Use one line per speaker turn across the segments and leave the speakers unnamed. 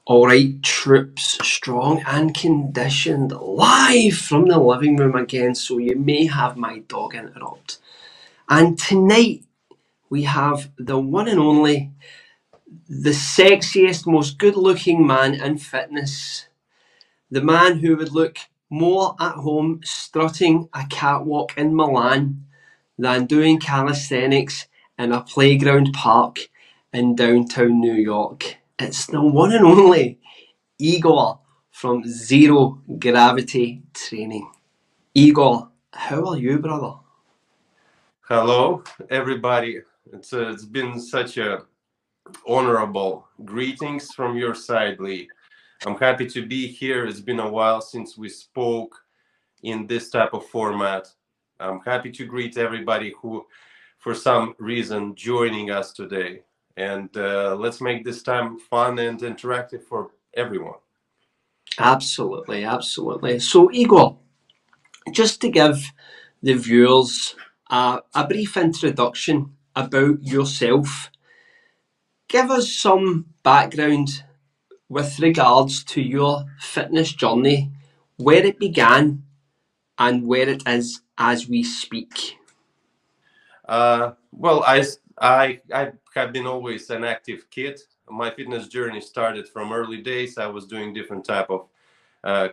All right, troops, strong and conditioned, live from the living room again, so you may have my dog interrupt. And tonight we have the one and only, the sexiest, most good-looking man in fitness, the man who would look more at home strutting a catwalk in Milan than doing calisthenics in a playground park in downtown New York. It's the one and only Igor from Zero Gravity Training. Igor, how are you, brother?
Hello, everybody. It's been such a honorable greetings from your side, Lee. I'm happy to be here. It's been a while since we spoke in this type of format. I'm happy to greet everybody who, for some reason, joining us today. And let's make this time fun and interactive for everyone.
Absolutely, absolutely. So, Igor, just to give the viewers a brief introduction about yourself, give us some background with regards to your fitness journey, where it began and where it is as we speak.
Well, I have been always an active kid. My fitness journey started from early days. I was doing different type of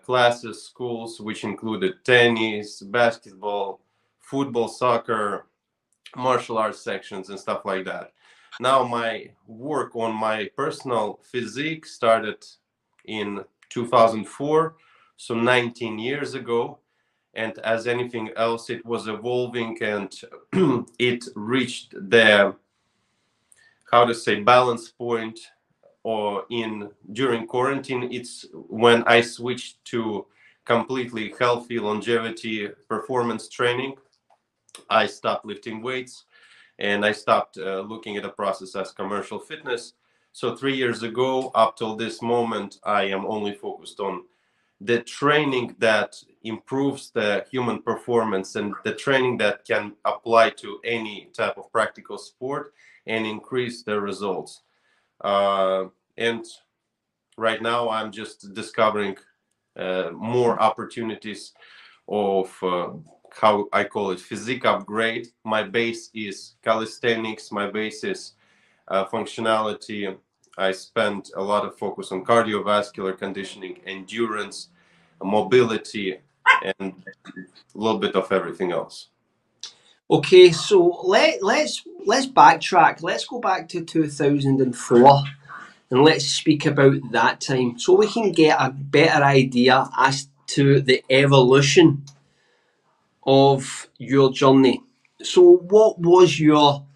classes, schools, which included tennis, basketball, football, soccer, martial arts sections, and stuff like that. Now, my work on my personal physique started in 2004, so 19 years ago. And as anything else, it was evolving and it reached the, how to say, balance point or in during quarantine. It's when I switched to completely healthy longevity performance training. I stopped lifting weights and I stopped looking at the process as commercial fitness. So 3 years ago, up till this moment, I am only focused on the training that improves the human performance and the training that can apply to any type of practical sport and increase the results. And right now, I'm just discovering more opportunities of how I call it physique upgrade. My base is calisthenics. My base is functionality. I spend a lot of focus on cardiovascular conditioning, endurance, mobility, and a little bit of everything else.
Okay, so let's backtrack. Let's go back to 2004 and let's speak about that time so we can get a better idea as to the evolution of your journey. So, what was your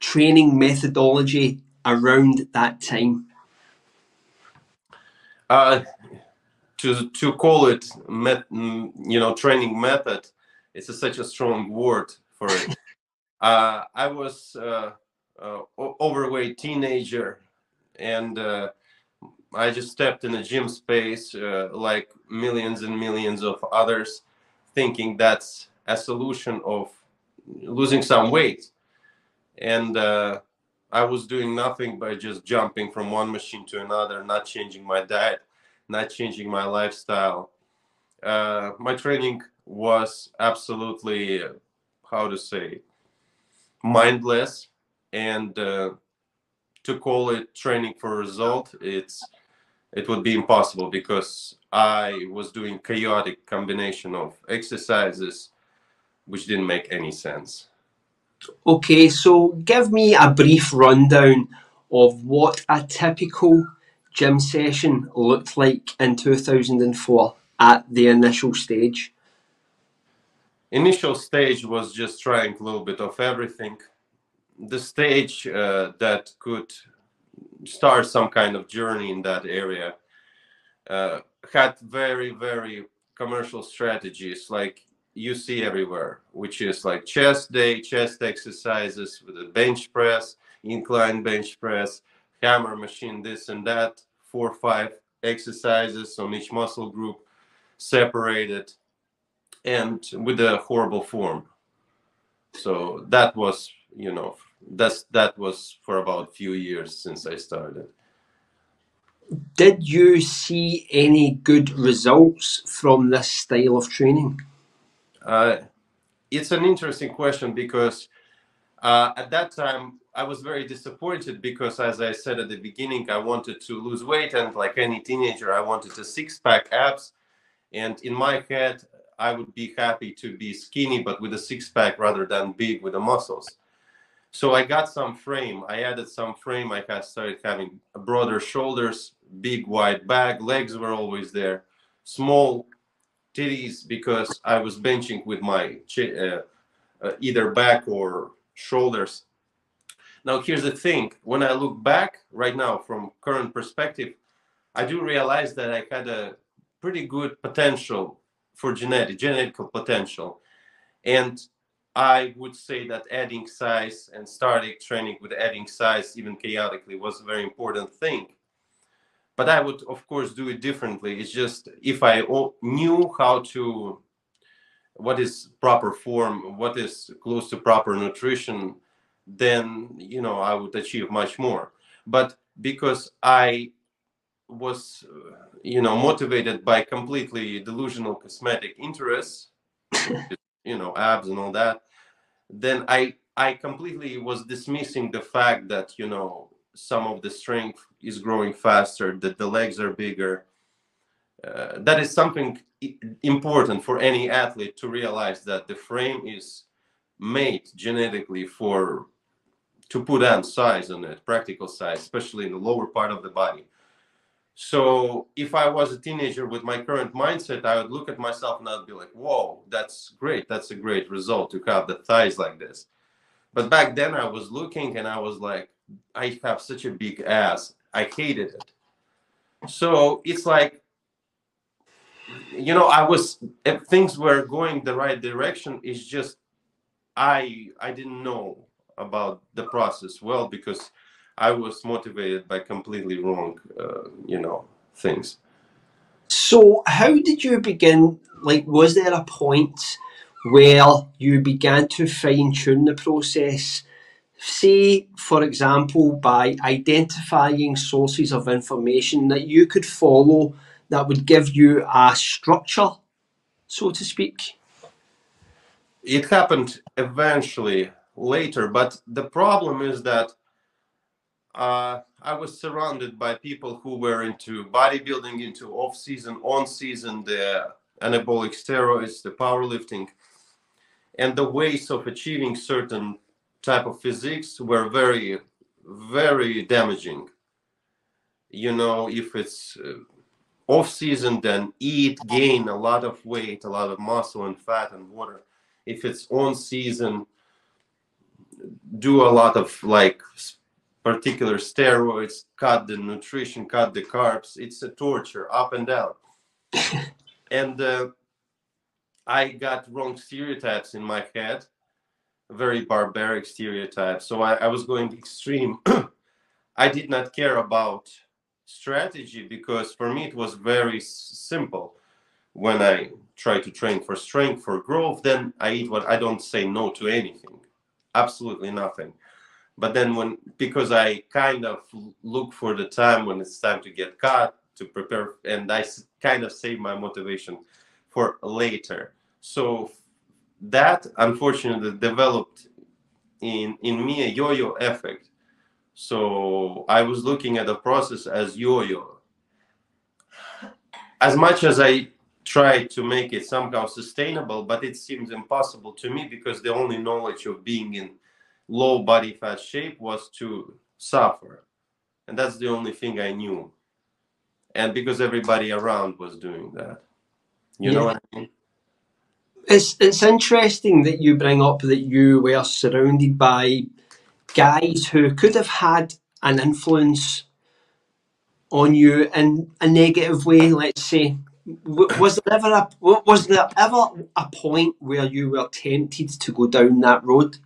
training methodology around that time?
Uh, to call it training method, it's such a strong word for it. I was overweight teenager, and I just stepped in a gym space like millions and millions of others, thinking that's a solution of losing some weight. And I was doing nothing by just jumping from one machine to another, not changing my diet, not changing my lifestyle. My training was absolutely, how to say, mindless, and to call it training for result, it would be impossible because I was doing chaotic combination of exercises which didn't make any sense.
Okay, so give me a brief rundown of what a typical gym session looked like in 2004 at the initial stage.
Initial stage was just trying a little bit of everything. The stage that could start some kind of journey in that area had very, very commercial strategies like you see everywhere, which is like chest day, chest exercises with a bench press, incline bench press, hammer machine, this and that, 4 or 5 exercises on each muscle group, separated and with a horrible form. So that was, that was for about a few years since I started.
Did you see any good results from this style of training?
It's an interesting question because at that time I was very disappointed because, as I said at the beginning, I wanted to lose weight, and like any teenager, I wanted a six-pack abs. And in my head, I would be happy to be skinny, but with a six-pack rather than big with the muscles. So I got some frame. I added some frame. I started having broader shoulders, big wide back, legs were always there, small titties because I was benching with my either back or shoulders. Now here's the thing: when I look back right now from current perspective, I do realize that I had a pretty good potential for genetical potential, and I would say that adding size and starting training with adding size, even chaotically, was a very important thing. But I would, of course, do it differently. It's just if I knew how to, what is proper form, what is close to proper nutrition, then, I would achieve much more. But because I was, motivated by completely delusional cosmetic interests, abs and all that, then I completely was dismissing the fact that some of the strength is growing faster, that the legs are bigger. That is something important for any athlete to realize, that the frame is made genetically to put on size on it, practical size, especially in the lower part of the body. So if I was a teenager with my current mindset, I would look at myself and I'd be like, whoa, that's great. That's a great result to have the thighs like this. But back then I was looking and I was like, I have such a big ass. I hated it. So it's like, if things were going the right direction. It's just I didn't know about the process well because I was motivated by completely wrong, things.
So, how did you begin? Like, was there a point where you began to fine tune the process? Say, for example, by identifying sources of information that you could follow that would give you a structure, so to speak.
It happened eventually later, but the problem is that I was surrounded by people who were into bodybuilding, into off season, on season, the anabolic steroids, the powerlifting, and the ways of achieving certain type of physiques were very, very damaging. If it's off season, then eat, gain a lot of weight, a lot of muscle and fat and water. If it's on season, do a lot of like particular steroids, cut the nutrition, cut the carbs. It's a torture up and down. And I got wrong stereotypes in my head, very barbaric stereotypes. So I was going extreme. I did not care about strategy because for me it was very simple. When I try to train for strength, for growth, then I eat what I don't say no to anything, absolutely nothing. But then because I kind of look for the time when it's time to get cut, to prepare, and I kind of save my motivation for later. So that unfortunately developed in me a yo-yo effect. So I was looking at the process as yo-yo. As much as I tried to make it somehow sustainable, but it seems impossible to me because the only knowledge of being in low body fat shape was to suffer. And that's the only thing I knew. And because everybody around was doing that. You know
Yeah.
what I mean?
It's interesting that you bring up that you were surrounded by guys who could have had an influence on you in a negative way, let's say. Was there ever a point where you were tempted to go down that road?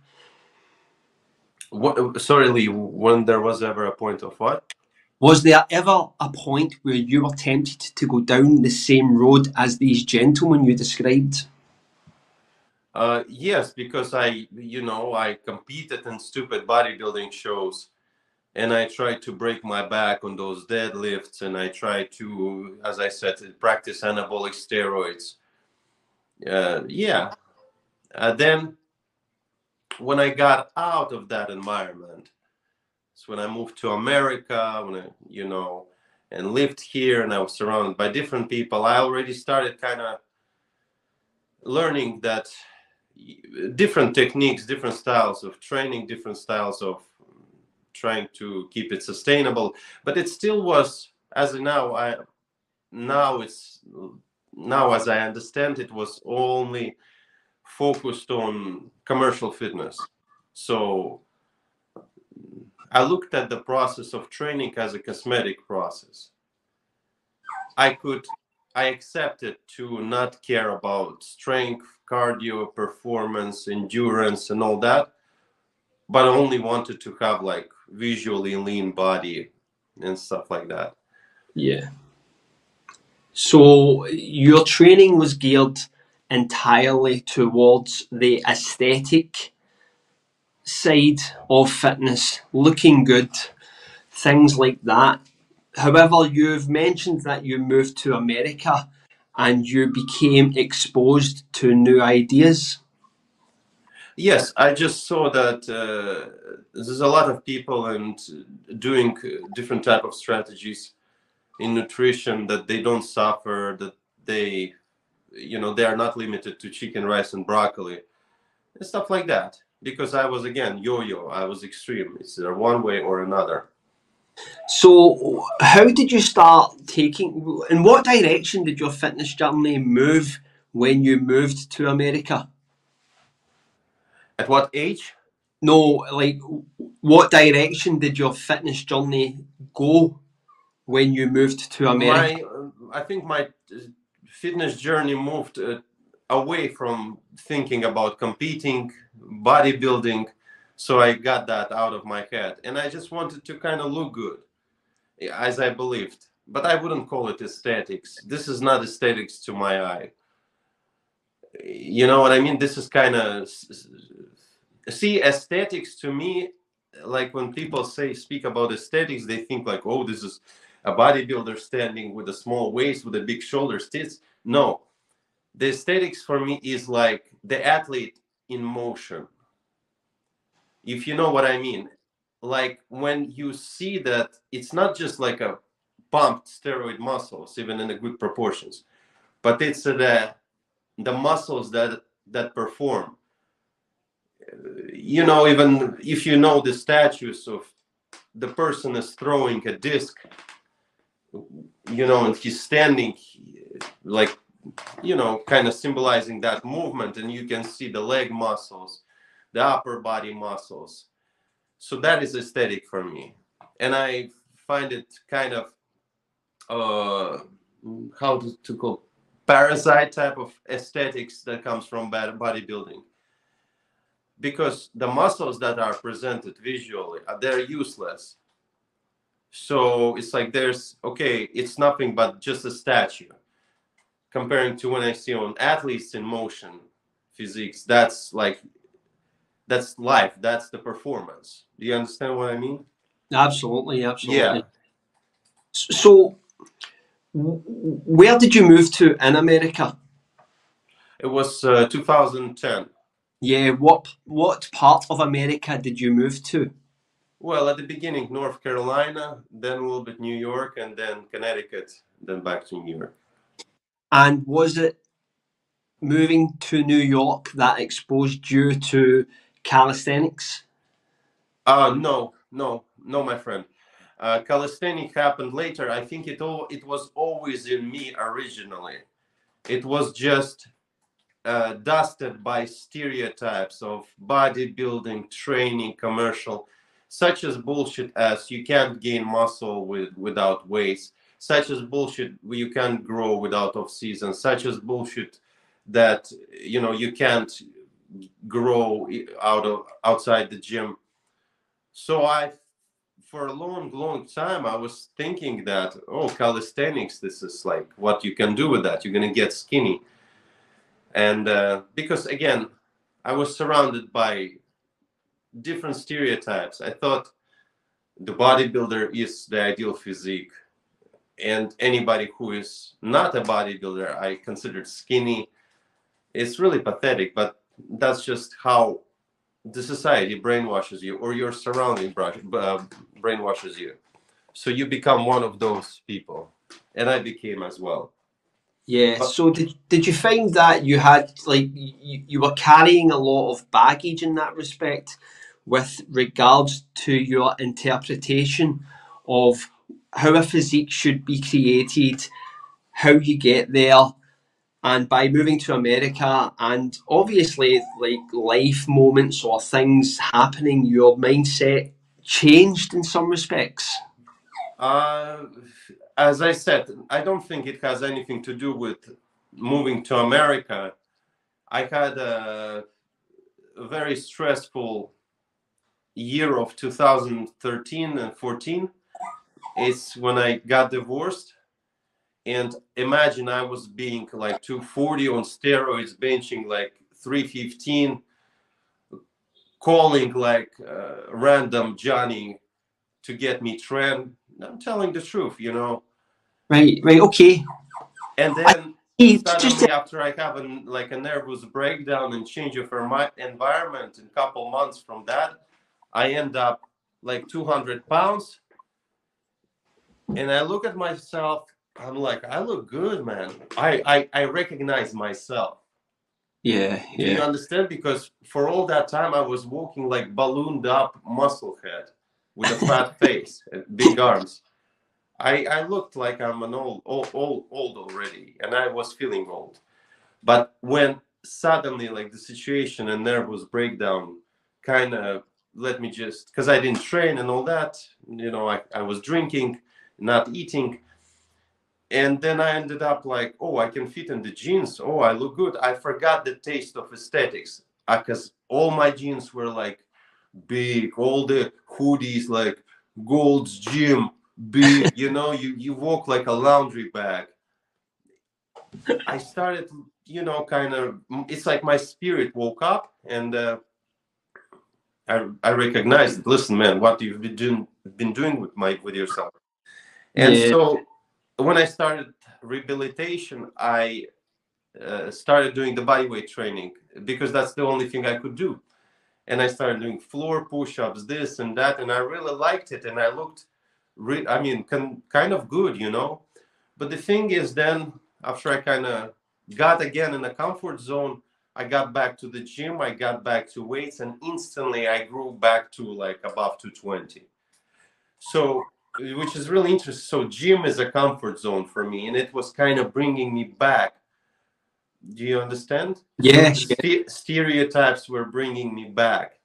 Sorry, Lee, when there was ever a point of what?
Was there ever a point where you were tempted to go down the same road as these gentlemen you described?
Yes, because I competed in stupid bodybuilding shows, and I tried to break my back on those deadlifts, and I tried to, as I said, practice anabolic steroids. Yeah. Then when I got out of that environment, it's when I moved to America, when I, and lived here, and I was surrounded by different people. I already started kind of learning that different techniques, different styles of training, different styles of trying to keep it sustainable. But it still was, as now as I understand, it was only focused on commercial fitness. So I looked at the process of training as a cosmetic process. I accepted to not care about strength, cardio, performance, endurance, and all that, but I only wanted to have like visually lean body and stuff like that.
Yeah. So your training was geared entirely towards the aesthetic side of fitness, looking good, things like that. However, you've mentioned that you moved to America and you became exposed to new ideas.
Yes, I just saw that there's a lot of people and doing different type of strategies in nutrition, that they don't suffer, that they they are not limited to chicken, rice, and broccoli and stuff like that. Because I was, again, yo-yo, I was extreme. It's either one way or another.
So, how did you start in what direction did your fitness journey move when you moved to America?
At what age?
No, like, what direction did your fitness journey go when you moved to America?
I think my fitness journey moved away from thinking about competing, bodybuilding. So I got that out of my head, and I just wanted to kind of look good, as I believed. But I wouldn't call it aesthetics. This is not aesthetics to my eye. You know what I mean? This is kind of, see, aesthetics to me, like when people speak about aesthetics, they think like, oh, this is a bodybuilder standing with a small waist with a big shoulders, tits. No, the aesthetics for me is like the athlete in motion, if you know what I mean. Like when you see that it's not just like a pumped steroid muscles, even in the good proportions, but it's the muscles that perform. Even if you know the statues of the person is throwing a disc, and he's standing like, kind of symbolizing that movement, and you can see the leg muscles, the upper body muscles. So that is aesthetic for me. And I find it kind of, how to call, parasite type of aesthetics that comes from bodybuilding. Because the muscles that are presented visually, they're useless. So it's like it's nothing but just a statue. Comparing to when I see on athletes in motion physiques, that's life, that's the performance. Do you understand what I mean?
Absolutely, absolutely.
Yeah.
So, where did you move to in America?
It was 2010.
Yeah, what part of America did you move to?
Well, at the beginning, North Carolina, then a little bit New York, and then Connecticut, then back to New York.
And was it moving to New York that exposed you to calisthenics?
No, my friend. Calisthenics happened later. I think it was always in me originally. It was just dusted by stereotypes of bodybuilding, training, commercial, such as bullshit as you can't gain muscle without weights, such as bullshit you can't grow without off season, such as bullshit that you can't grow outside the gym. So for a long time, I was thinking that, oh, calisthenics, this is like what you can do with that. You're gonna get skinny. And because, again, I was surrounded by different stereotypes. I thought the bodybuilder is the ideal physique, and anybody who is not a bodybuilder, I consider skinny. It's really pathetic, but that's just how the society brainwashes you, or your surrounding brainwashes you. So you become one of those people, and I became as well.
Yeah.
But
So did you find that you had like you were carrying a lot of baggage in that respect with regards to your interpretation of how a physique should be created, how you get there, and by moving to America and obviously like life moments or things happening, your mindset changed in some respects?
uh, as I said, I don't think it has anything to do with moving to America. I had a very stressful year of 2013 and 14. It's when I got divorced. And imagine I was being like 240 on steroids, benching like 315, calling like random Johnny to get me trend. I'm telling the truth, you know.
Right, right, okay.
And then
Just
suddenly, after I have like a nervous breakdown and change of environment in a couple months from that, I end up like 200 pounds. And I look at myself, I'm like, I look good, man. I recognize myself.
yeah,
Do you
yeah.
understand? Because for all that time, I was walking like ballooned up muscle head with a fat face and big arms. I looked like I'm an old already, and I was feeling old. But when suddenly, like the situation and nervous breakdown kind of let me just, because I didn't train and all that, you know, I was drinking, not eating. And then I ended up like, oh, I can fit in the jeans. Oh, I look good. I forgot the taste of aesthetics because all my jeans were like big, all the hoodies like Gold's Gym, big. You know, you walk like a laundry bag. I started, you know, kind of. It's like my spirit woke up, and I recognized. Listen, man, what you've been doing with yourself. And
Yeah,
so when I started rehabilitation, I started doing the bodyweight training because that's the only thing I could do. And I started doing floor push-ups, this and that, and I really liked it. And I looked, I mean, kind of good, you know. But the thing is, then after I kind of got again in a comfort zone, I got back to the gym, I got back to weights, and instantly I grew back to like above 220. So, which is really interesting. So, gym is a comfort zone for me, and it was kind of bringing me back. Do you understand? So
yeah,
the stereotypes were bringing me back.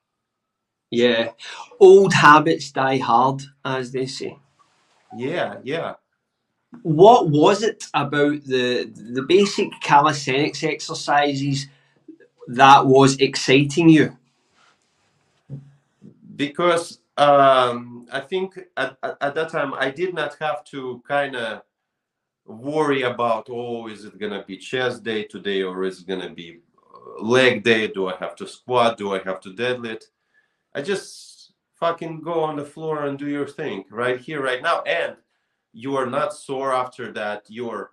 yeah. Old habits die hard, as they say.
Yeah, yeah.
What was it about the basic calisthenics exercises that was exciting you?
Because I think at that time I did not have to kind of worry about, oh, is it gonna be chest day today, or is it gonna be leg day? Do I have to squat? Do I have to deadlift? I just fucking go on the floor and do your thing right here, right now, and you are not sore after that. Your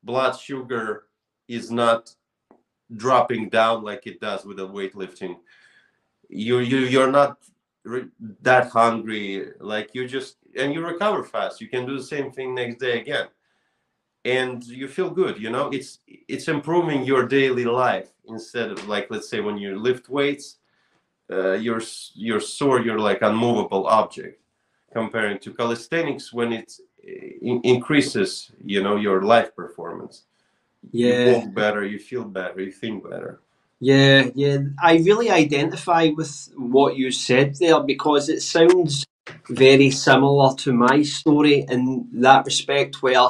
blood sugar is not dropping down like it does with the weightlifting. You're not that hungry, like you just, and you recover fast. You can do the same thing next day again, and you feel good, you know. It's improving your daily life instead of, like, let's say when you lift weights, you're sore, you're like unmovable object, comparing to calisthenics when it increases, you know, your life performance. You
Yeah,
walk better, you feel better, you think better.
yeah, yeah. I really identify with what you said there because it sounds very similar to my story in that respect, where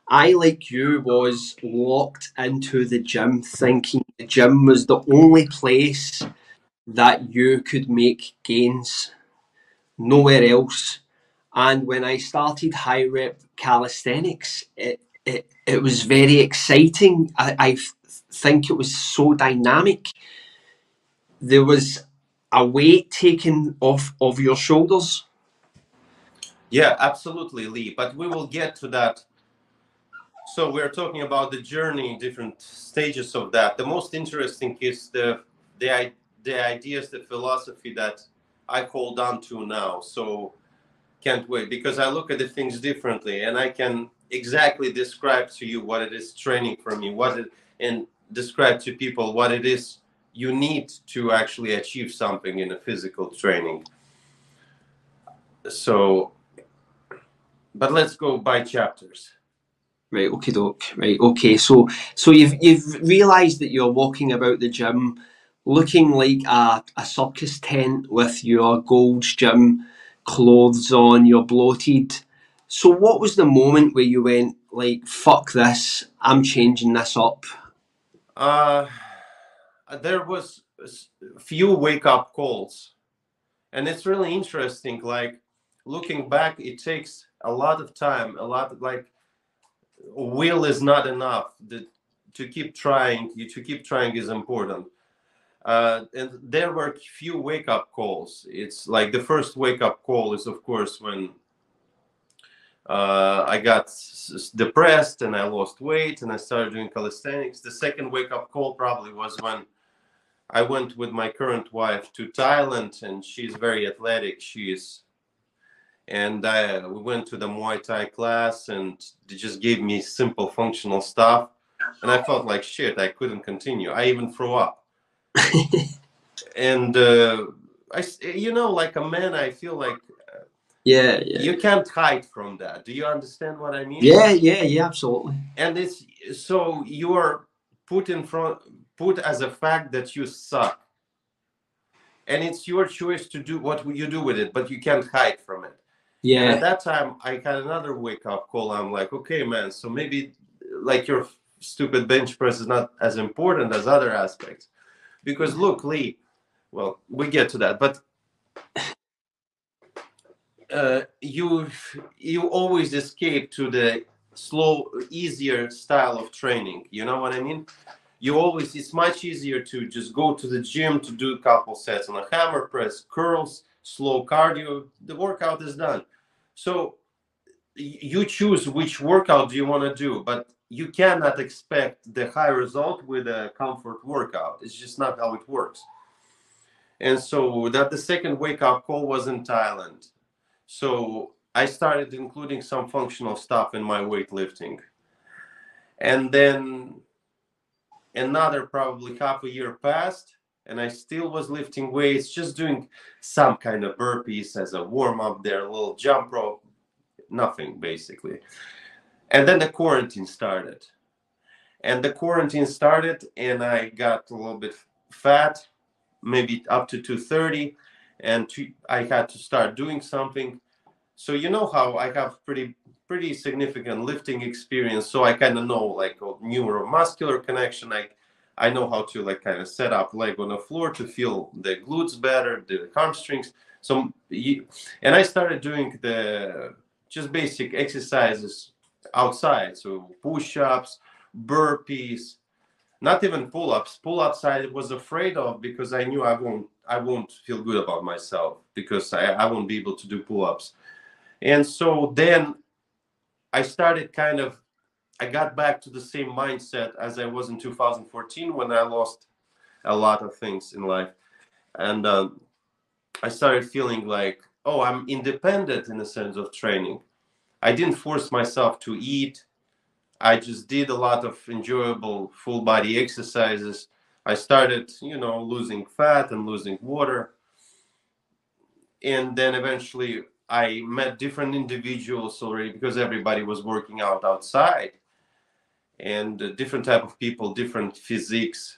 I, like you, was locked into the gym thinking the gym was the only place that you could make gains, nowhere else. And when I started high rep calisthenics, it was very exciting. I think it was so dynamic. There was a weight taken off of your shoulders,
Yeah, absolutely, Lee. But we will get to that. So we're talking about the journey, different stages of that. The most interesting is the the ideas, the philosophy that I hold on to now. So can't wait, because I look at the things differently, and I can exactly describe to you what it is training for me, and describe to people what it is you need to actually achieve something in a physical training. So, but let's go by chapters.
Right, okay, doke. Right, okay. So you've realised that you're walking about the gym, looking like a circus tent with your Gold's Gym clothes on. You're bloated. So what was the moment where you went like, "Fuck this! I'm changing this up"?
Uh, there was few wake up calls, and it's really interesting. Like looking back, it takes a lot of time, a lot of, like, will is not enough. To keep trying, to keep trying is important. And there were few wake up calls. It's like the first wake up call is, of course, when I got depressed and I lost weight and I started doing calisthenics. The second wake up call probably was when I went with my current wife to Thailand, and she's very athletic. And we went to the Muay Thai class, and they just gave me simple functional stuff, and I felt like shit. I couldn't continue. I even threw up, and like a man, I feel like
Yeah, yeah,
you can't hide from that. Do you understand what I mean?
yeah, yeah, yeah. Absolutely.
And it's so you are put as a fact that you suck, and it's your choice to do what you do with it, but you can't hide from it. And at
Yeah,
that time, I had another wake up call. I'm like, okay, man, so maybe like your stupid bench press is not as important as other aspects. Because look, Lee, well, we get to that, but you always escape to the slow, easier style of training. You know what I mean? It's much easier to just go to the gym to do a couple sets on a hammer press, curls, slow cardio. The workout is done. So you choose which workout do you want to do, but you cannot expect the high result with a comfort workout. It's just not how it works. And so that the second wake up call was in Thailand. So I started including some functional stuff in my weightlifting. And then another probably half a year passed, and I still was lifting weights, just doing some kind of burpees as a warm up there, a little jump rope, nothing basically. And then the quarantine started. And I got a little bit fat, maybe up to 230, and I had to start doing something. So you know how I have pretty significant lifting experience, so I kind of know like neuromuscular connection. I know how to like kind of set up leg on the floor to feel the glutes better, the hamstrings. And I started doing the just basic exercises outside, so push-ups, burpees, not even pull-ups. Pull-ups I was afraid of because I knew I won't feel good about myself because I won't be able to do pull-ups. And so then I started I got back to the same mindset as I was in 2014 when I lost a lot of things in life. And I started feeling like, oh, I'm independent in the sense of training. I didn't force myself to eat. I just did a lot of enjoyable full body exercises. I started, losing fat and losing water. And then eventually I met different individuals already because everybody was working out outside, and different type of people, different physiques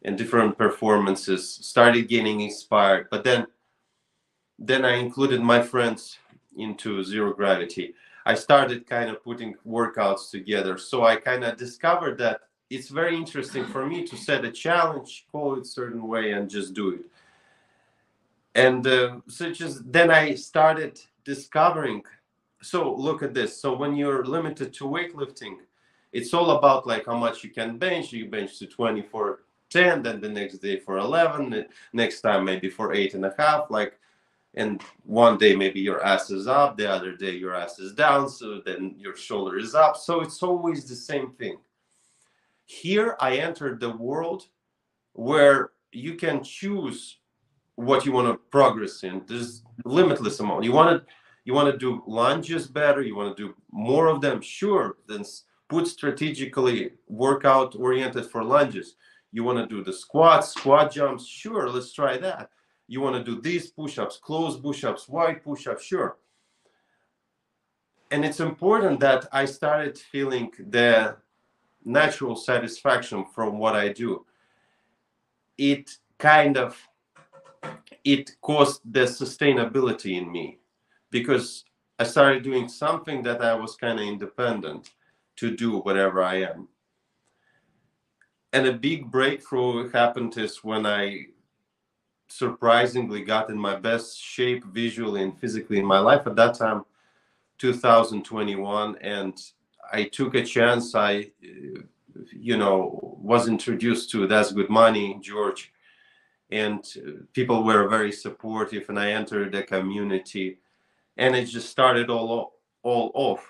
and different performances started getting inspired. But then I included my friends into zero gravity. I started kind of putting workouts together. So I kind of discovered that it's very interesting for me to set a challenge, call it a certain way, and just do it. And so just then I started discovering. So look at this. So when you're limited to weightlifting, it's all about like how much you can bench. You bench to 20 for 10, then the next day for 11, the next time maybe for 8.5. Like And one day maybe your ass is up, the other day your ass is down, so then your shoulder is up. So it's always the same thing. Here I entered the world where you can choose what you want to progress in. There's limitless amount. You want to do lunges better, you want to do more of them, sure, then put strategically workout oriented for lunges. You want to do the squats, squat jumps, sure, let's try that. You want to do these push-ups, closed push-ups, wide push-ups, sure. And it's important that I started feeling the natural satisfaction from what I do. It caused the sustainability in me, because I started doing something that I was kind of independent to do whatever I am. And a big breakthrough happened is when I surprisingly got in my best shape visually and physically in my life at that time, 2021, and I took a chance. I was introduced to That's Good Money, George, and people were very supportive, and I entered the community, and it just started all off.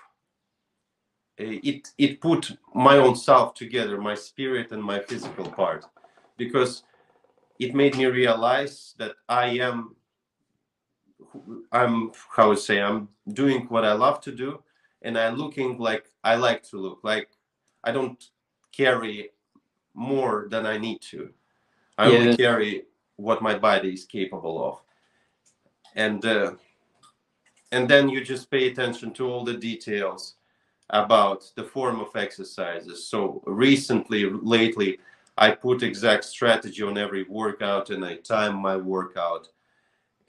It put my own self together, my spirit and my physical part, because it made me realize that I'm doing what I love to do, and I'm looking like I like to look. Like I don't carry more than I need to. I only carry what my body is capable of. And then you just pay attention to all the details about the form of exercises. So lately, I put exact strategy on every workout, and I time my workout.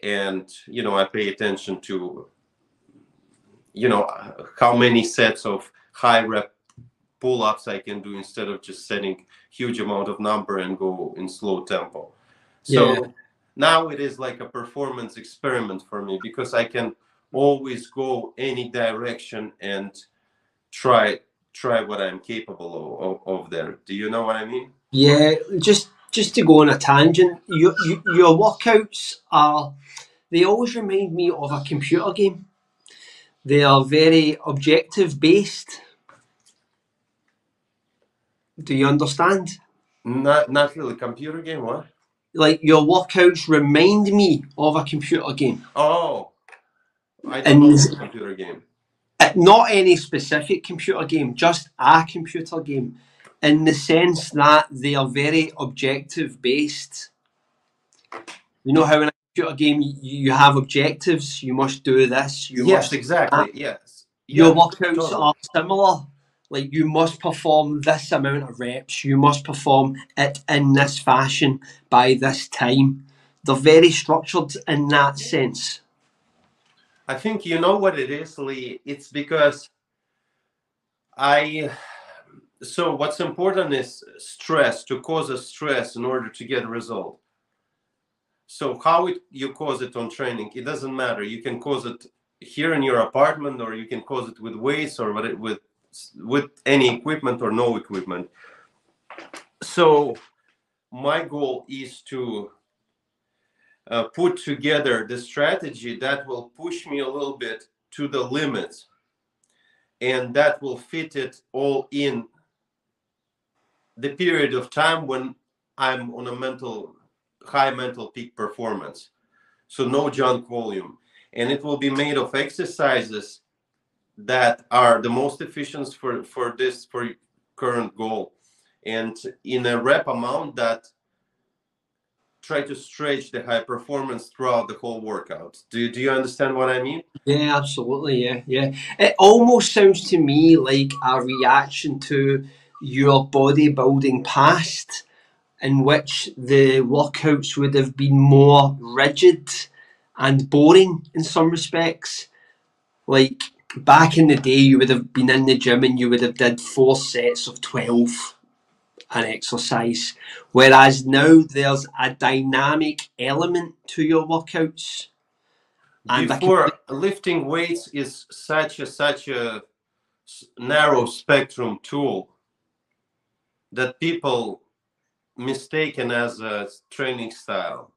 And, I pay attention to, how many sets of high rep pull-ups I can do instead of just setting huge amount of number and go in slow tempo. So now it is like a performance experiment for me, because I can always go any direction and try what I'm capable of there. Do you know what I mean?
Yeah, just to go on a tangent, your workouts they always remind me of a computer game. They are very objective based. Do you understand?
Not really. Computer game, what?
Like your workouts remind me of a computer game.
Oh, I don't know the computer game.
Not any specific computer game, just a computer game, in the sense that they are very objective based. You know how in a computer game you have objectives, you must do this, you
Yes,
must do
exactly.
that.
Yes.
Your
Yeah,
workouts
totally.
are similar. Like you must perform this amount of reps, you must perform it in this fashion by this time. They're very structured in that sense.
I think you know what it is, Lee. It's because so what's important is stress, to cause a stress in order to get a result. So how you cause it on training, it doesn't matter. You can cause it here in your apartment, or you can cause it with weights, or with any equipment or no equipment. So my goal is to put together the strategy that will push me a little bit to the limits, and that will fit it all in the period of time when I'm on a high mental peak performance. So no junk volume. And it will be made of exercises that are the most efficient for current goal, and in a rep amount that try to stretch the high performance throughout the whole workout. Do you understand what I mean?
Yeah, absolutely. Yeah. It almost sounds to me like a reaction to your bodybuilding past, in which the workouts would have been more rigid and boring in some respects. Like back in the day, you would have been in the gym and you would have did 4 sets of 12 an exercise, whereas now there's a dynamic element to your workouts. And
Before, lifting weights is such a narrow spectrum tool that people mistaken as a training style.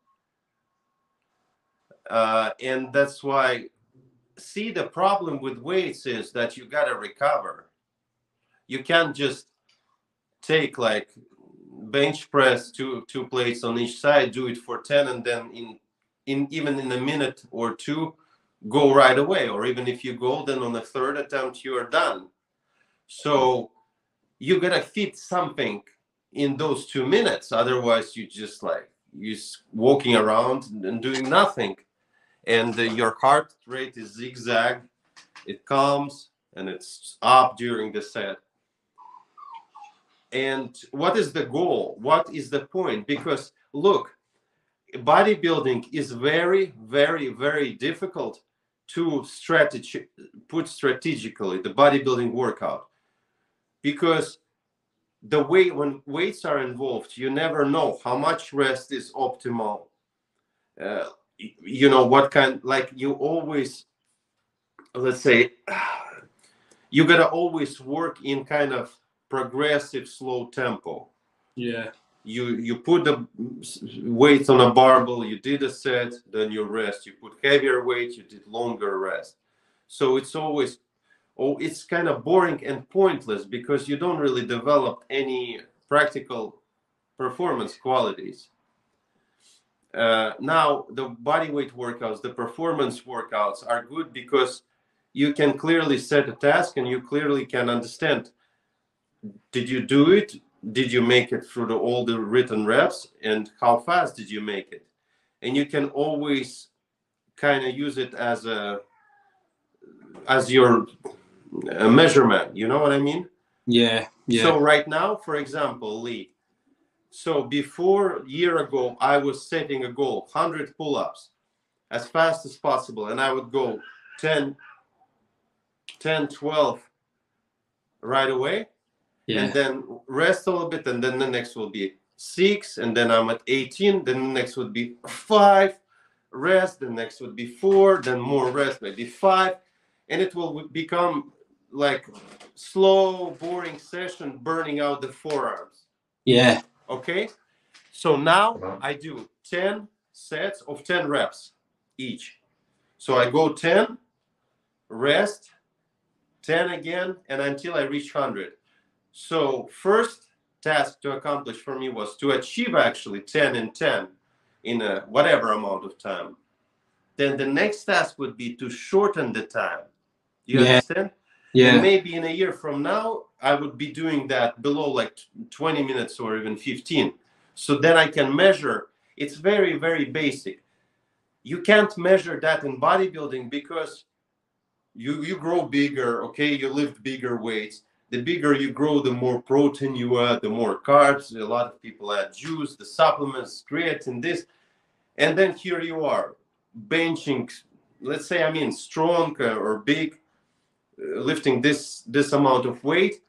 And that's why, see, the problem with weights is that you got to recover. You can't just take like bench press two plates on each side, do it for 10, and then in even in a minute or two go right away. Or even if you go, then on the third attempt you are done. So you gotta fit something in those 2 minutes, otherwise you just like you walking around and doing nothing. And your heart rate is zigzag, it comes and it's up during the set. And what is the goal? What is the point? Because look, bodybuilding is very, very, very difficult to put strategically, the bodybuilding workout, because the way when weights are involved, you never know how much rest is optimal. You know what kind, like you always, let's say, you gotta always work in kind of progressive slow tempo.
Yeah.
You put the weights on a barbell, you did a set, then you rest. You put heavier weight, you did longer rest. So it's always, it's kind of boring and pointless because you don't really develop any practical performance qualities. Now the body weight workouts, the performance workouts are good because you can clearly set a task and you clearly can understand, did you do it? Did you make it through all the written reps, and how fast did you make it? And you can always kind of use it as your measurement. You know what I mean?
Yeah.
So right now, for example, Lee. So before a year ago, I was setting a goal, 100 pull-ups as fast as possible. And I would go 10, 12 right away. Yeah. And then rest a little bit. And then the next will be 6. And then I'm at 18. Then the next would be 5. Rest. The next would be 4. Then more rest, maybe 5. And it will become like slow, boring session, burning out the forearms.
Yeah.
Okay, so now I do 10 sets of 10 reps each. So I go 10, rest, 10 again, and until I reach 100. So first task to accomplish for me was to achieve actually 10 and 10 in a whatever amount of time. Then the next task would be to shorten the time. Do you understand? Yeah. And maybe in a year from now, I would be doing that below like 20 minutes or even 15. So then I can measure. It's very, very basic. You can't measure that in bodybuilding because you grow bigger, okay? You lift bigger weights. The bigger you grow, the more protein you add, the more carbs. A lot of people add juice, the supplements, creatine, this. And then here you are, benching, let's say, I mean, strong or big, lifting this amount of weight,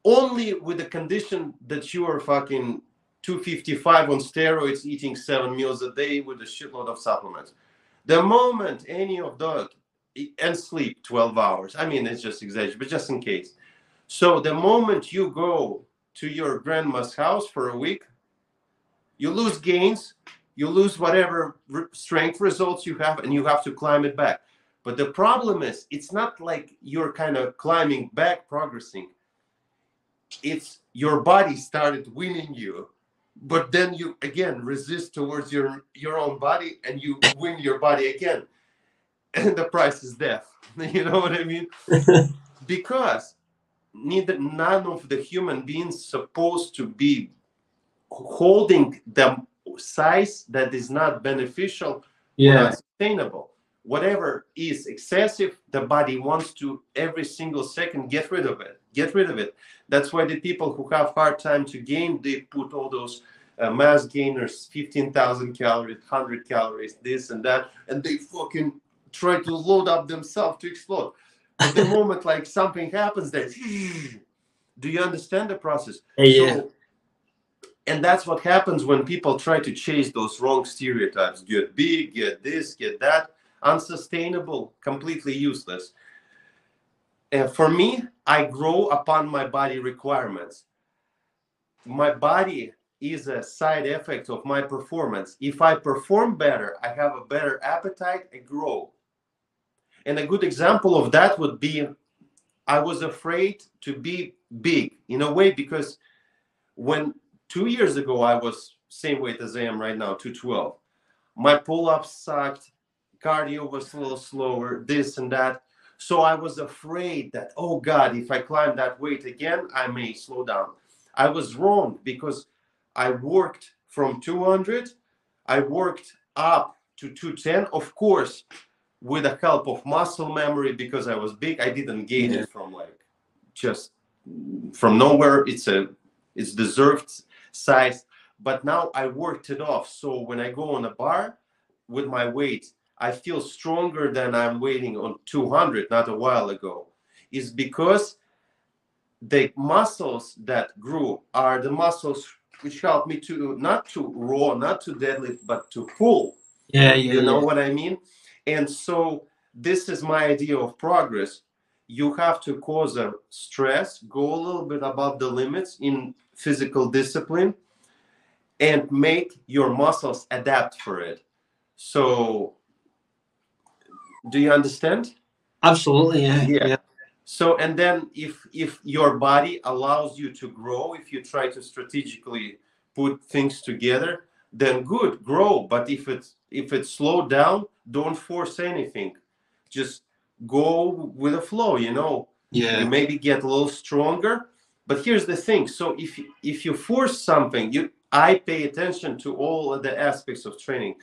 only with the condition that you are fucking 255 on steroids, eating 7 meals a day with a shitload of supplements. The moment any of those, and sleep 12 hours, I mean, it's just exaggeration, but just in case. So the moment you go to your grandma's house for a week, you lose gains, you lose whatever strength results you have, and you have to climb it back. But the problem is, it's not like you're kind of climbing back, progressing. It's your body started winning you, but then you again resist towards your own body, and you win your body again, and the price is death. You know what I mean? Because none of the human beings supposed to be holding the size that is not beneficial or not sustainable. Whatever is excessive, the body wants to every single second get rid of it. That's why the people who have hard time to gain, they put all those mass gainers, 15,000 calories, 100 calories, this and that, and they fucking try to load up themselves to explode. But the moment like something happens, they do you understand the process? So, and that's what happens when people try to chase those wrong stereotypes. Get big, get this, get that. Unsustainable, completely useless. And for me, I grow upon my body requirements. My body is a side effect of my performance. If I perform better, I have a better appetite, I grow. And a good example of that would be, I was afraid to be big in a way, because when 2 years ago I was same weight as I am right now, 212, my pull-ups sucked, cardio was a little slower, this and that. So I was afraid that, oh God, if I climb that weight again, I may slow down. I was wrong, because I worked from 200, I worked up to 210, of course, with the help of muscle memory, because I was big. I didn't gain it from like just from nowhere. It's deserved size, but now I worked it off. So when I go on a bar with my weight, I feel stronger than I'm weighing on 200 not a while ago. Is because the muscles that grew are the muscles which help me to not to row, not to deadlift, but to pull. You know what I mean? And so this is my idea of progress. You have to cause a stress, go a little bit above the limits in physical discipline, and make your muscles adapt for it. So do you understand?
Absolutely, yeah.
Yeah. So, and then if your body allows you to grow, if you try to strategically put things together, then good, grow. But if it's slowed down, don't force anything. Just go with the flow, you know.
Yeah.
You maybe get a little stronger. But here's the thing. So if you force something, I pay attention to all of the aspects of training: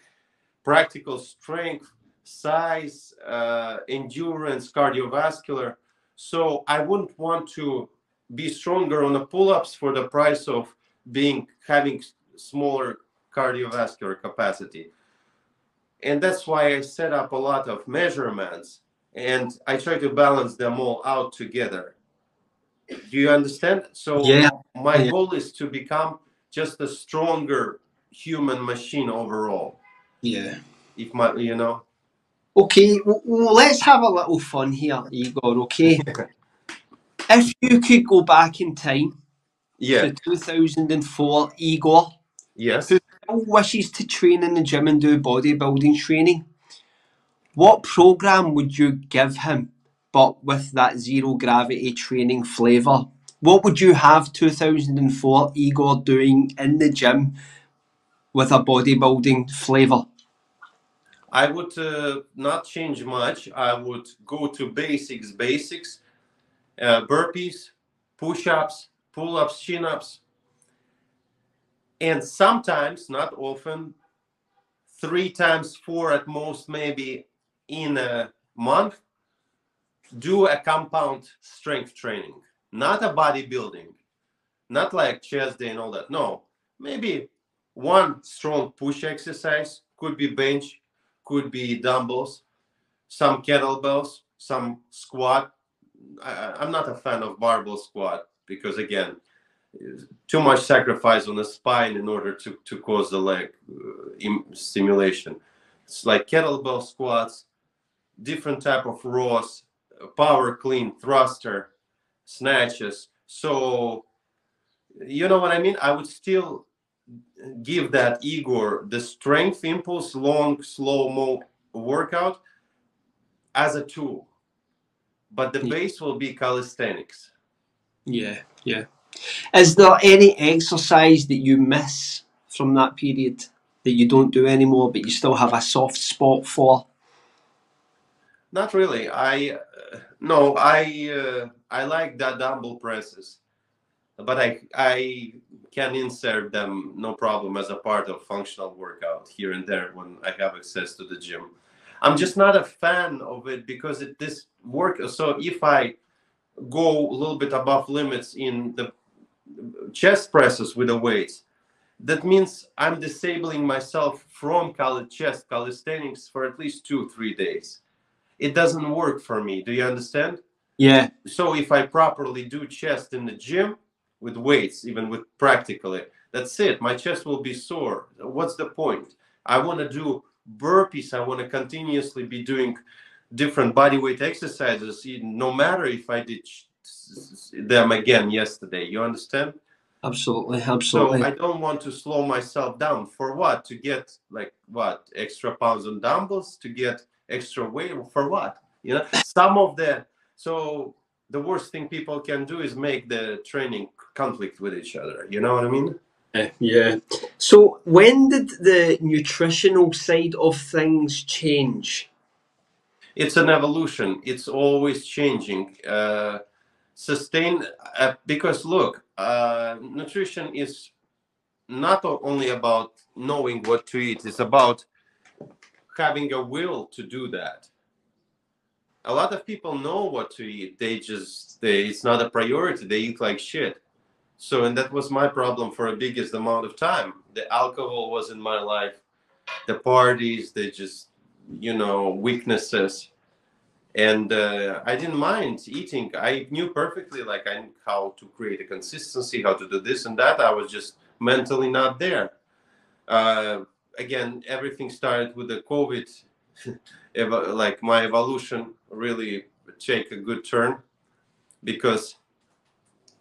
practical strength, size, endurance, cardiovascular. So I wouldn't want to be stronger on the pull-ups for the price of having smaller cardiovascular capacity. And that's why I set up a lot of measurements, and I try to balance them all out together. Do you understand? So my goal is to become just a stronger human machine overall.
Yeah.
If my, you know.
Okay, well, let's have a little fun here, Igor, okay? If you could go back in time to 2004, Igor,
yes,
who still wishes to train in the gym and do bodybuilding training, what program would you give him, but with that zero gravity training flavour? What would you have 2004 Igor doing in the gym with a bodybuilding flavour?
I would not change much. I would go to basics, burpees, push-ups, pull-ups, chin-ups, and sometimes, not often, 3 times 4 at most, maybe in a month, do a compound strength training, not a bodybuilding, not like chest day and all that. No, maybe one strong push exercise, could be bench, could be dumbbells, some kettlebells, some squat. I'm not a fan of barbell squat, because again, too much sacrifice on the spine in order to cause the leg stimulation. It's like kettlebell squats, different type of rows, power clean, thruster, snatches. So you know what I mean? I would still give that Igor the strength impulse, long, slow-mo workout as a tool. But the base will be calisthenics.
Yeah. Is there any exercise that you miss from that period that you don't do anymore, but you still have a soft spot for?
Not really. No, I like the dumbbell presses, but I can insert them no problem as a part of functional workout here and there when I have access to the gym. I'm just not a fan of it, because this work. So if I go a little bit above limits in the chest presses with the weights, that means I'm disabling myself from chest calisthenics for at least 2-3 days. It doesn't work for me. Do you understand?
Yeah.
So if I properly do chest in the gym with weights, even with practically, that's it. My chest will be sore. What's the point? I want to do burpees. I want to continuously be doing different body weight exercises, no matter if I did them again yesterday. You understand?
Absolutely,
So
absolutely.
I don't want to slow myself down. For what? To get like what? Extra pounds on dumbbells? To get extra weight? For what? You know, some of the so the worst thing people can do is make the training conflict with each other. You know what I mean?
Yeah. So when did the nutritional side of things change?
It's an evolution. It's always changing. Sustain because look, nutrition is not only about knowing what to eat. It's about having a will to do that. A lot of people know what to eat. They it's not a priority. They eat like shit. So and that was my problem for the biggest amount of time. The alcohol was in my life, the parties, they just weaknesses. And I didn't mind eating. I knew perfectly, like I knew how to create a consistency, how to do this and that. I was just mentally not there. uh, Again, everything started with the COVID. Like my evolution really take a good turn because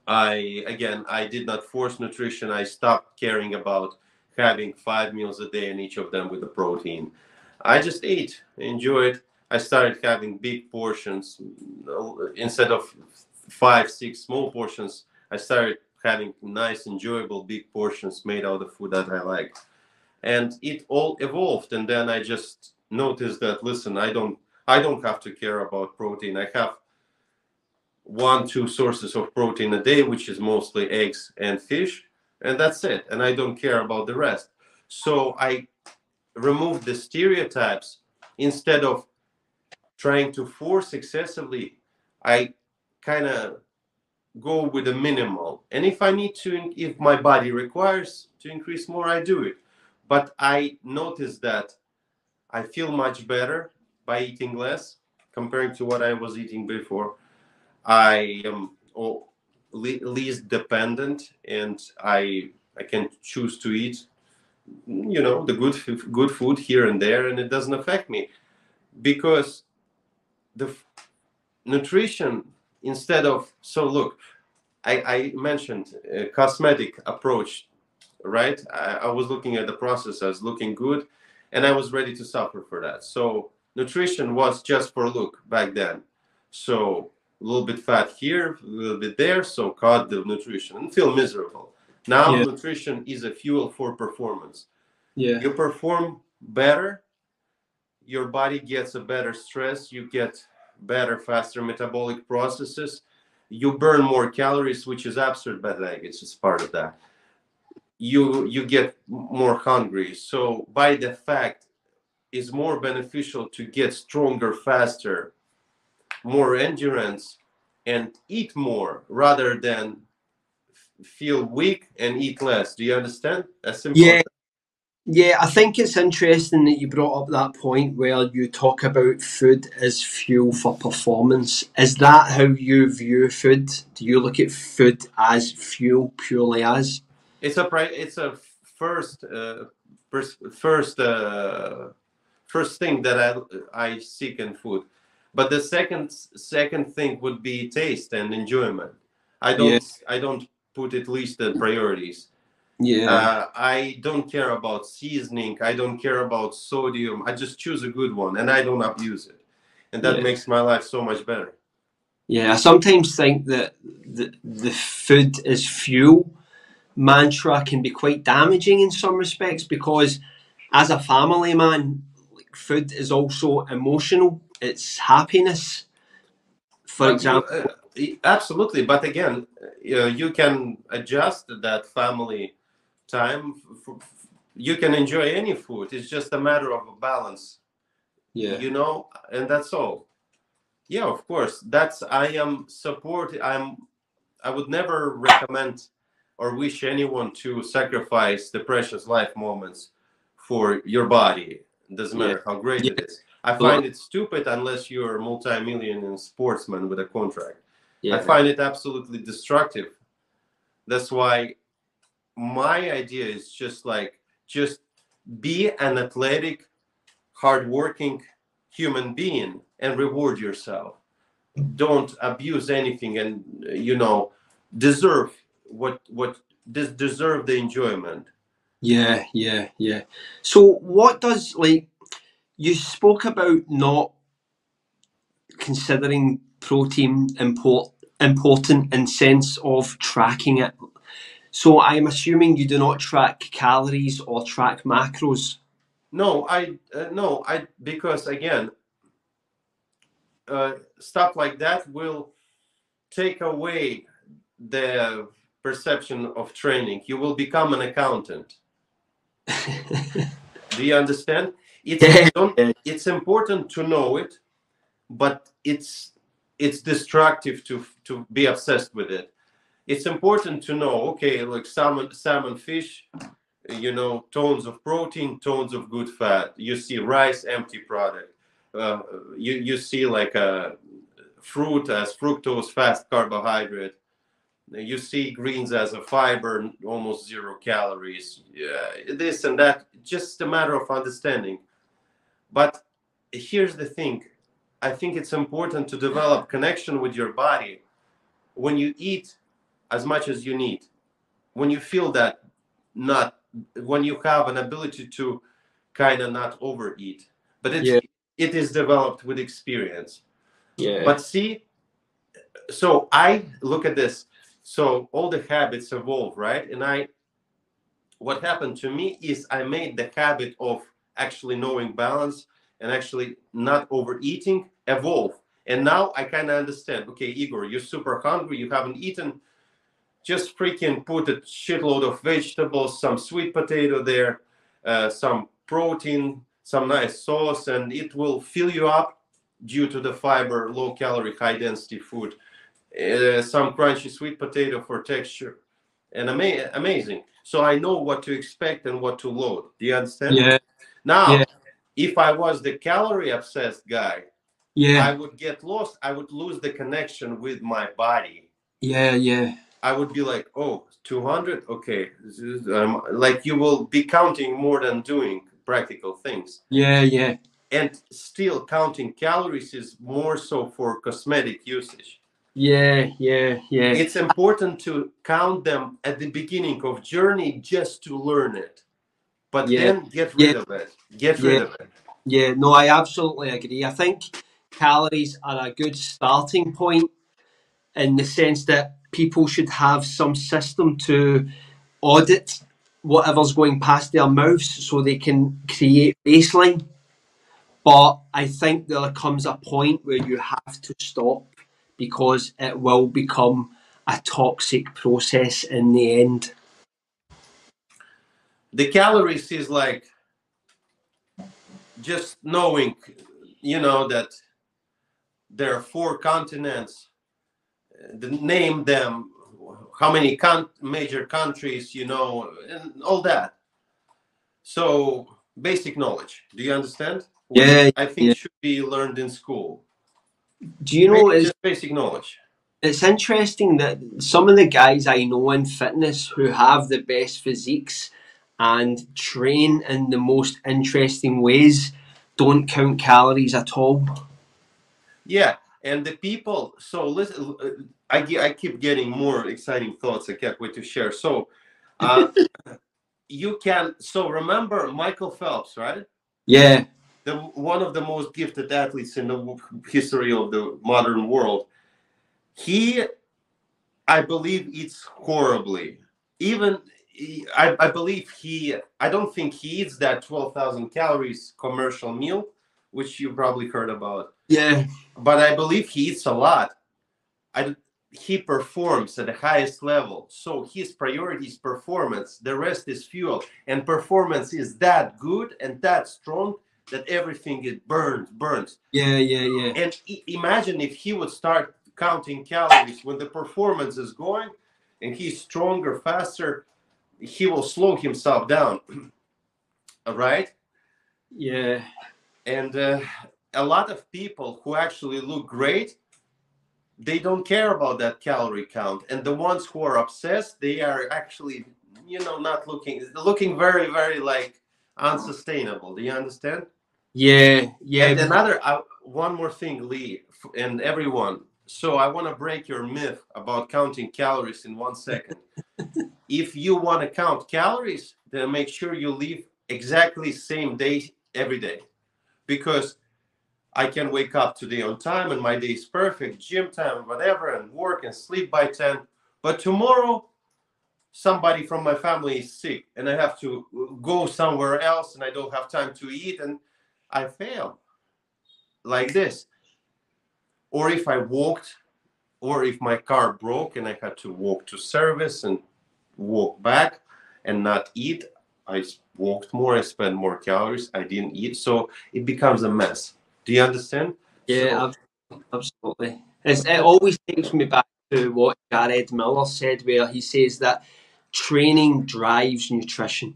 I did not force nutrition. I stopped caring about having 5 meals a day and each of them with the protein. I just ate, enjoyed. I started having big portions instead of 5, 6 small portions. I started having nice, enjoyable big portions made out of food that I like, and it all evolved. And then I just noticed that, listen, I don't have to care about protein. I have 1, 2 sources of protein a day, which is mostly eggs and fish, and that's it. And I don't care about the rest. So I removed the stereotypes. Instead of trying to force excessively, I kind of go with a minimal. And if I need to, if my body requires to increase more, I do it. But I noticed that I feel much better by eating less comparing to what I was eating before. I am least dependent, and I can choose to eat, the good food here and there, and it doesn't affect me because the nutrition instead of so look, I mentioned a cosmetic approach, right? I was looking at the process as looking good, and I was ready to suffer for that. So nutrition was just for look back then. So a little bit fat here, a little bit there, so cut the nutrition and feel miserable. Now
Yeah,
nutrition is a fuel for performance.
yeah,
You perform better, your body gets a better stress, you get better, faster metabolic processes, you burn more calories, which is absurd, but like it's just part of that. You get more hungry, so by the fact is more beneficial to get stronger faster, more endurance, and eat more rather than feel weak and eat less. Do you understand? As simple as
yeah, yeah. I think it's interesting that you brought up that point where you talk about food as fuel for performance. Is that how you view food? Do you look at food as fuel purely as?
it's a first first first thing that I seek in food. But the second thing would be taste and enjoyment.
Yeah,
I don't put at least the priorities.
yeah,
I don't care about seasoning. I don't care about sodium. I just choose a good one and I don't abuse it. And that
yeah.
makes my life so much better.
Yeah, I sometimes think that the food is fuel mantra can be quite damaging in some respects because as a family man, like food is also emotional. It's happiness. For example,
Absolutely. But again, you can adjust that family time. You can enjoy any food. It's just a matter of a balance,
yeah,
and that's all. Yeah, of course. I am support. I would never recommend or wish anyone to sacrifice the precious life moments for your body. It doesn't
yeah,
matter how great
yeah,
it is. I
absolutely.
find it stupid unless you're a multi-million sportsman with a contract. I
Yeah,
find it absolutely destructive. That's why my idea is just be an athletic, hardworking human being and reward yourself. Don't abuse anything, and deserve what deserve the enjoyment.
Yeah, yeah, yeah. So what does, like, you spoke about not considering protein important in sense of tracking it. So I'm assuming you do not track calories or track macros.
No, I because again, stuff like that will take away the perception of training. You will become an accountant. Do you understand?
Yeah, yeah,
It's important to know it, but it's destructive to be obsessed with it. It's important to know, okay, like salmon, fish, you know, tons of protein, tons of good fat. You see rice, empty product. Uh, you see like a fruit as fructose, fast carbohydrate. You see greens as a fiber, almost 0 calories. Yeah, this and that. Just a matter of understanding. But here's the thing. I think it's important to develop connection with your body when you eat as much as you need. When you feel that not, when you have an ability to kind of not overeat. But
yeah,
it is developed with experience.
yeah,
But see, so I look at this. So all the habits evolve, right? And what happened to me is I made the habit of actually knowing balance and actually not overeating evolve. And now I kind of understand. Okay, Igor, you're super hungry. You haven't eaten. Just freaking put a shitload of vegetables, some sweet potato there, some protein, some nice sauce, and it will fill you up due to the fiber, low calorie, high density food. Some crunchy sweet potato for texture, and amazing. So I know what to expect and what to load. Do you understand?
yeah,
Now,
yeah,
if I was the calorie obsessed guy, I
yeah,
would get lost. I would lose the connection with my body.
yeah, yeah,
I would be like, oh, 200? Okay. Like you will be counting more than doing practical things.
yeah, yeah,
And still counting calories is more so for cosmetic usage.
yeah, yeah, yeah,
It's important to count them at the beginning of journey just to learn it. But
yeah,
then get
yeah,
rid of it. Get rid
yeah,
of it.
yeah. No, I absolutely agree. I think calories are a good starting point in the sense that people should have some system to audit whatever's going past their mouths so they can create baseline. But I think there comes a point where you have to stop because it will become a toxic process in the end.
The calories is like just knowing, you know, that there are 4 continents, name them, how many major countries, you know, and all that. So basic knowledge. Do you understand? Which
Yeah,
I think
yeah.
should be learned in school.
Do you know
Just basic knowledge.
it's interesting that some of the guys I know in fitness who have the best physiques and train in the most interesting ways don't count calories at all.
Yeah, and the people. So listen, I keep getting more exciting thoughts. I can't wait to share. So, uh, you can. So remember Michael Phelps, right?
Yeah,
The one of the most gifted athletes in the history of the modern world. He, I believe, eats horribly. Even I believe he. I don't think he eats that 12,000 calories commercial meal, which you probably heard about.
yeah,
But I believe he eats a lot. I, he performs at the highest level. So his priority is performance. The rest is fuel. And performance is that good and that strong that everything it burns.
yeah, yeah, yeah.
And imagine if he would start counting calories when the performance is going and he's stronger, faster, he will slow himself down. All right.
Yeah,
And a lot of people who actually look great, they don't care about that calorie count, and the ones who are obsessed, they are actually, you know, not looking very, very like unsustainable. Do you understand?
yeah, yeah,
And another one more thing, Lee, and everyone. So I want to break your myth about counting calories in 1 second. If you want to count calories, then make sure you leave exactly same day every day, because I can wake up today on time and my day is perfect, gym time, whatever, and work and sleep by 10. But tomorrow, somebody from my family is sick and I have to go somewhere else and I don't have time to eat and I fail like this. Or if I walked, or if my car broke and I had to walk to service and walk back and not eat, I walked more, I spent more calories, I didn't eat. So it becomes a mess. Do you understand?
Yeah, absolutely. It always takes me back to what Jared Miller said, where he says that training drives nutrition.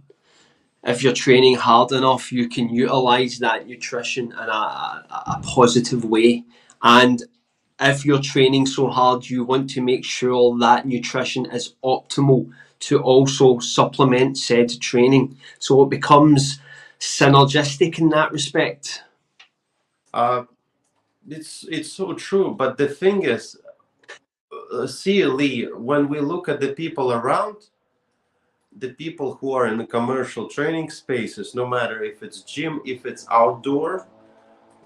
If you're training hard enough, you can utilize that nutrition in a positive way. And if you're training so hard, you want to make sure that nutrition is optimal to also supplement said training. So it becomes synergistic in that respect.
uh, it's so true. But the thing is, see, Lee, when we look at the people around, the people who are in the commercial training spaces, no matter if it's gym, if it's outdoor,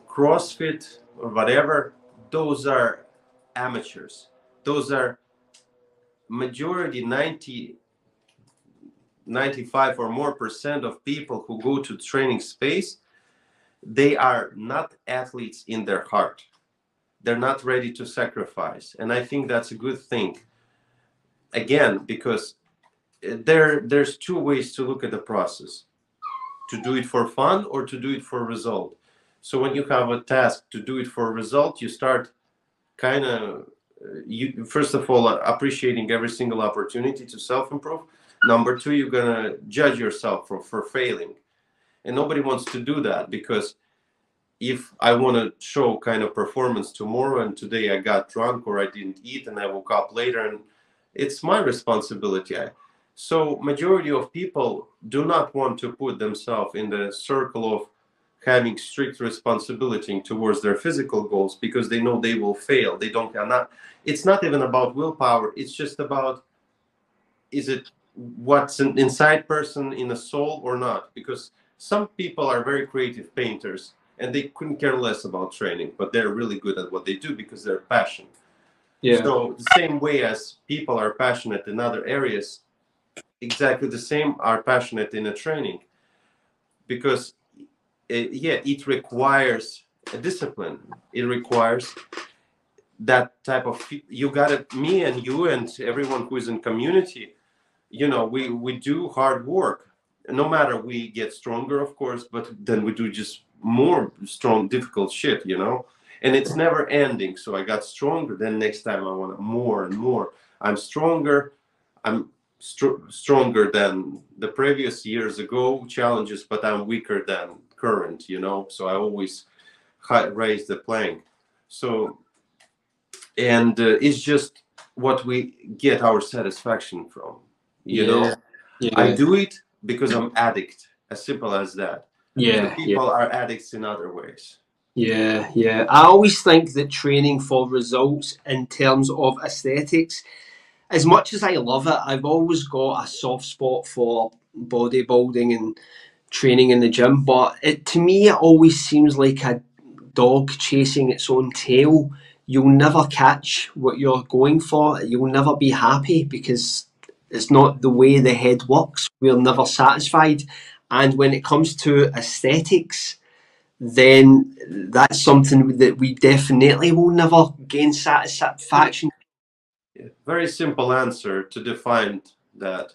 CrossFit, or whatever, those are amateurs. Those are majority 95 or more percent of people who go to training space, they are not athletes in their heart. They're not ready to sacrifice. And I think that's a good thing. Again, because there's two ways to look at the process: to do it for fun or to do it for result. So when you have a task to do it for result, you start kind of you first of all appreciating every single opportunity to self-improve. Number two, you're gonna judge yourself for failing, and nobody wants to do that, because if I want to show kind of performance tomorrow and today I got drunk or I didn't eat and I woke up later, and it's my responsibility. So majority of people do not want to put themselves in the circle of having strict responsibility towards their physical goals, because they know they will fail. They don't cannot. It's not even about willpower. It's just about, is it what's an inside person in a soul or not? Because some people are very creative painters and they couldn't care less about training, but they're really good at what they do because they're passionate.
Yeah.
So the same way as people are passionate in other areas, exactly the same are passionate in a training, because it requires a discipline. It requires that type of, you got it, me and you and everyone who is in community, we do hard work. No matter, we get stronger, of course, but then we do just more strong, difficult shit, and it's never ending. So I got stronger, then next time I want more and more. I'm stronger. I'm stronger than the previous years ago challenges, but I'm weaker than current, so I always raise the plank. So, and it's just what we get our satisfaction from.
Yeah.
I do it because I'm addict, as simple as that.
Yeah.
People are addicts in other ways.
Yeah, yeah. I always think that training for results in terms of aesthetics, as much as I love it, I've always got a soft spot for bodybuilding and training in the gym. But to me, it always seems like a dog chasing its own tail. You'll never catch what you're going for. You'll never be happy because it's not the way the head works. We're never satisfied. And when it comes to aesthetics, then that's something that we definitely will never gain satisfaction.
Very simple answer to define that.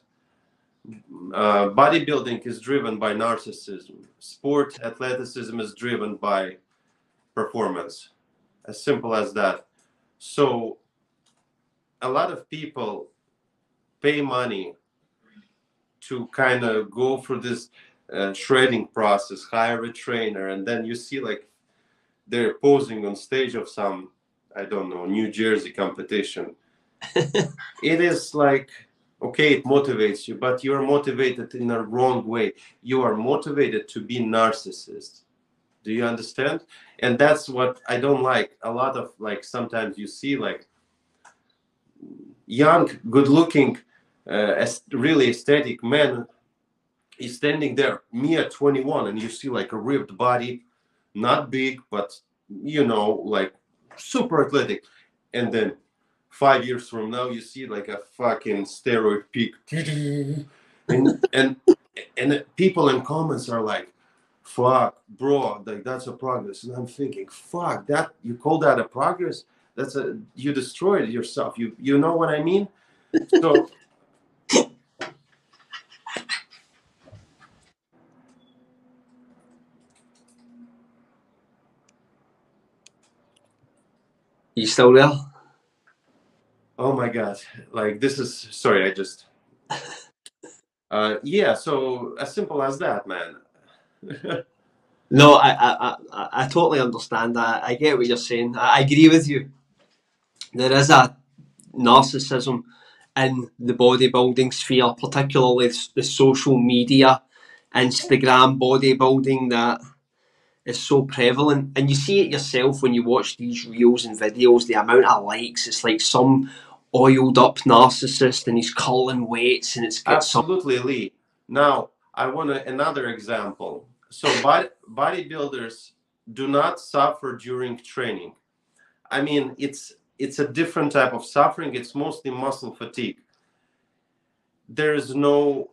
Bodybuilding is driven by narcissism. Sport athleticism is driven by performance. As simple as that. So a lot of people pay money to kind of go through this shredding process, hire a trainer, and then you see like they're posing on stage of some, I don't know, New Jersey competition. It is like, okay, it motivates you, but you're motivated in a wrong way. You are motivated to be narcissist. Do you understand? And that's what I don't like. A lot of, like, sometimes you see like young, good looking really aesthetic man is standing there, me at 21, and you see like a ripped body, not big, but you know, like super athletic. And then 5 years from now, you see like a fucking steroid peak, and and people in comments are like, "Fuck, bro, like that's a progress." And I'm thinking, "Fuck, that you call that a progress? That's a you destroyed yourself. You know what I mean?" So
You still there?
oh my god, like this is sorry, I just yeah, so as simple as that, man.
No, I totally understand that. I get what you're saying. I agree with you. There is a narcissism in the bodybuilding sphere, particularly the social media, Instagram bodybuilding that is so prevalent. And you see it yourself when you watch these reels and videos, the amount of likes. It's like some oiled up narcissist and he's calling weights and it's got some.
Absolutely, Lee. Now, I want another example. So, bodybuilders do not suffer during training. I mean, it's a different type of suffering. It's mostly muscle fatigue. There is no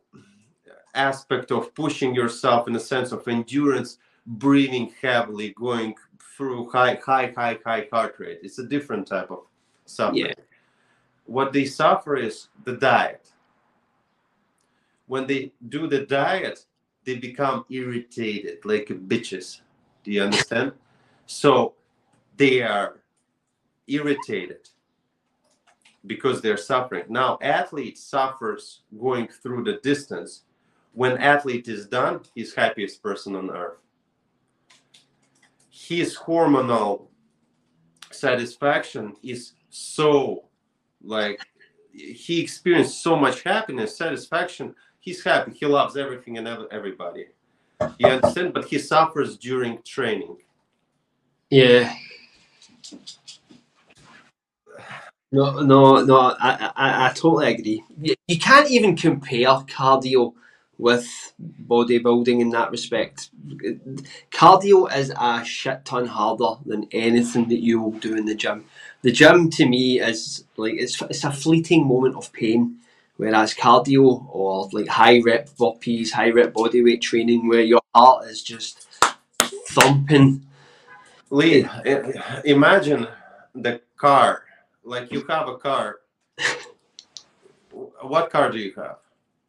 aspect of pushing yourself in a sense of endurance, breathing heavily, going through high heart rate. It's a different type of
Yeah,
suffering. What they suffer is the diet. When they do the diet, they become irritated like bitches. Do you understand? So they are irritated because they're suffering. Now, athlete suffers going through the distance. When athlete is done, he's happiest person on earth. His hormonal satisfaction is so like he experienced so much happiness, satisfaction. He's happy. He loves everything and everybody. You understand? But he suffers during training.
yeah. No. I totally agree. You can't even compare cardio with bodybuilding in that respect. Cardio is a shit ton harder than anything that you will do in the gym. The gym to me is like it's a fleeting moment of pain, whereas cardio or like high rep burpees, high rep bodyweight training, where your heart is just thumping.
Lee, imagine the car. Like you have a car. What car do you have?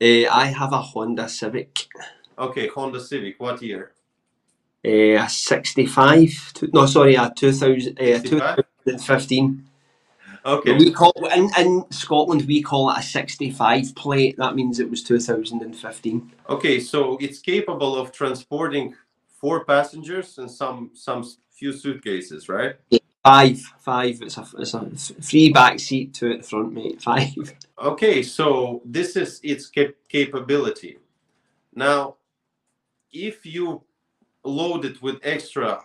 I have a Honda Civic.
Okay, Honda Civic. What year?
A 65. No, sorry, a
65?
2015.
Okay.
We call in Scotland we call it a 65 plate. That means it was 2015.
Okay, so it's capable of transporting 4 passengers and some few suitcases, right?
Five. It's a free back seat, two at the front, mate. Five.
Okay, so this is its capability. Now, if you load it with extra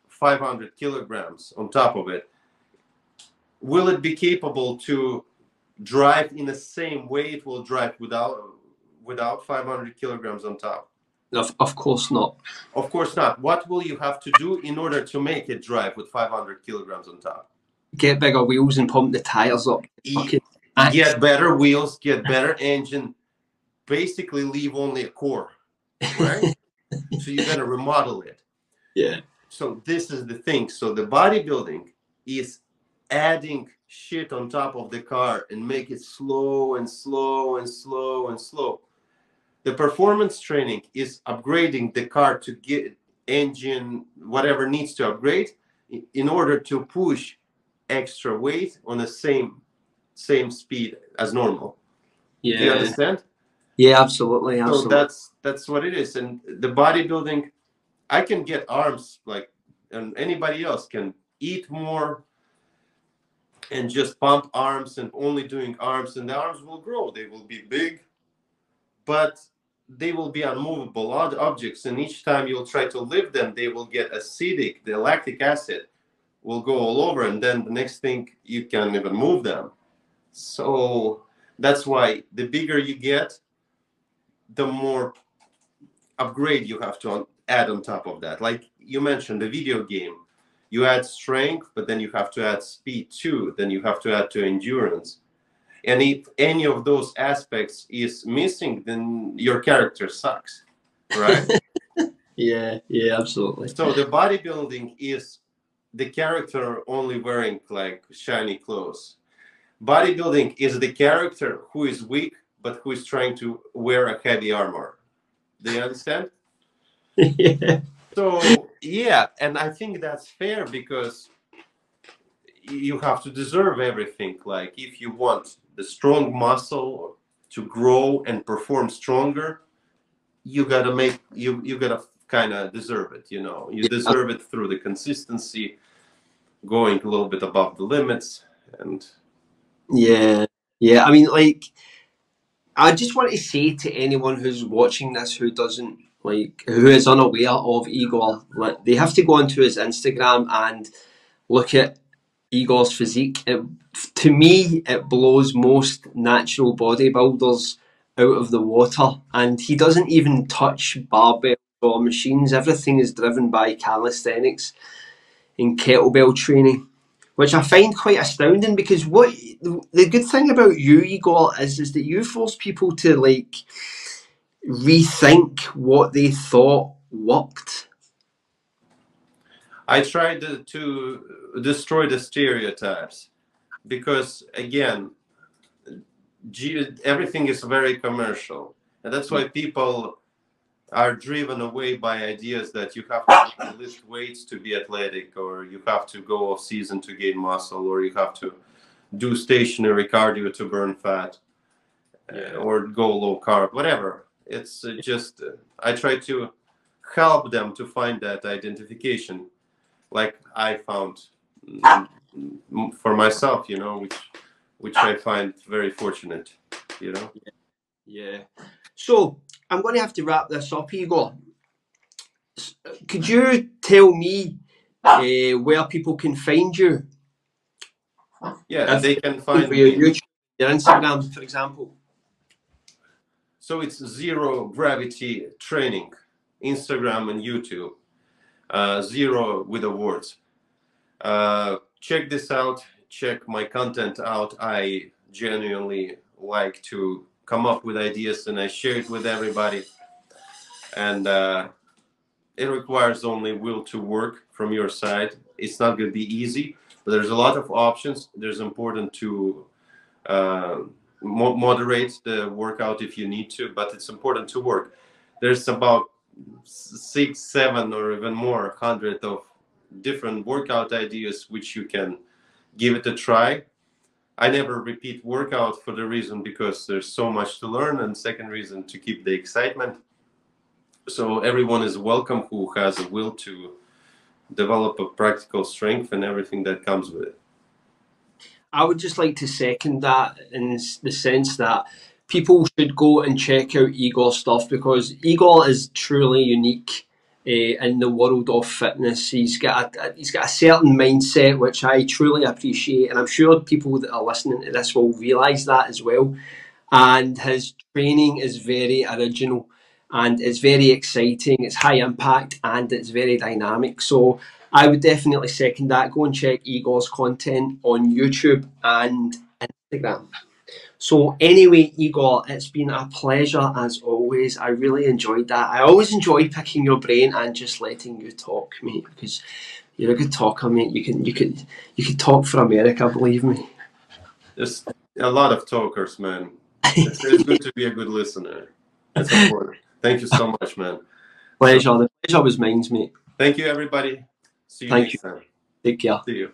500 kilograms on top of it, will it be capable to drive in the same way it will drive without 500 kilograms on top?
Of course not.
Of course not. What will you have to do in order to make it drive with 500 kilograms on top?
Get bigger wheels and pump the tires up.
Get better wheels, get better engine, basically leave only a core, right? So you got to remodel it.
Yeah.
So this is the thing. So the bodybuilding is adding shit on top of the car and make it slow and slow and slow and slow. The performance training is upgrading the car to get engine, whatever needs to upgrade in order to push extra weight on the same speed as normal.
Yeah.
Do you understand?
Yeah, absolutely.
So that's what it is. And the bodybuilding, I can get arms like, and anybody else can eat more and just pump arms and only doing arms, and the arms will grow. They will be big, but they will be unmovable objects. And each time you'll try to lift them, they will get acidic. The lactic acid will go all over, and then the next thing you can't even move them. So That's why the bigger you get, the more upgrade you have to add on top of that. Like you mentioned, the video game, you add strength, but then you have to add speed too. Then you have to add to endurance. And if any of those aspects is missing, then your character sucks, right?
Yeah, yeah, absolutely.
So the bodybuilding is the character only wearing like shiny clothes. Bodybuilding is the character who is weak, but who is trying to wear a heavy armor. Do you understand?
Yeah.
So, yeah, and I think that's fair because you have to deserve everything. Like, if you want the strong muscle to grow and perform stronger, you gotta you gotta kind of deserve it. You know, you deserve it through the consistency, going a little bit above the limits, and
Yeah, yeah. I mean, like, I just want to say to anyone who's watching this who doesn't like, who is unaware of Igor, like, they have to go onto his Instagram and look at Igor's physique. To me, it blows most natural bodybuilders out of the water, and he doesn't even touch barbells or machines. Everything is driven by calisthenics and kettlebell training, which I find quite astounding because what the good thing about you, Igor, is that you force people to like rethink what they thought worked.
I tried to destroy the stereotypes because again, everything is very commercial, and that's why people are driven away by ideas that you have to lift weights to be athletic, or you have to go off season to gain muscle, or you have to do stationary cardio to burn fat, or go low carb, whatever. It's just I try to help them to find that identification, like I found for myself, you know, which I find very fortunate, you know.
Yeah. So I'm going to have to wrap this up, Igor. Could you tell me where people can find you?
Yeah,
If
they can
for
find
your
me.
YouTube, your Instagram, for example.
So it's Zero Gravity Training, Instagram and YouTube. Zero with the words. Check this out. Check my content out. I genuinely like to come up with ideas and I share it with everybody. And it requires only will to work from your side. It's not going to be easy, but there's a lot of options. There's important to moderate the workout if you need to, but it's important to work. There's about 6, 7, or even more hundred of different workout ideas which you can give it a try. I never repeat workout for the reason because there's so much to learn, and second reason to keep the excitement. So everyone is welcome who has a will to develop a practical strength and everything that comes with it.
I would just like to second that in the sense that people should go and check out Igor's stuff because Igor is truly unique in the world of fitness. He's got a certain mindset which I truly appreciate, and I'm sure people that are listening to this will realise that as well. And his training is very original and it's very exciting, it's high impact and it's very dynamic. So I would definitely second that. Go and check Igor's content on YouTube and Instagram. So anyway, Igor, it's been a pleasure as always. I really enjoyed that. I always enjoy picking your brain and just letting you talk, mate, because you're a good talker, mate. You could talk for America, believe me.
There's a lot of talkers, man. It's good to be a good listener. That's important. Thank you so much, man.
Pleasure. The pleasure was mine, mate.
Thank you, everybody. See you
Thank
next
you.
time.
Take care.
See you.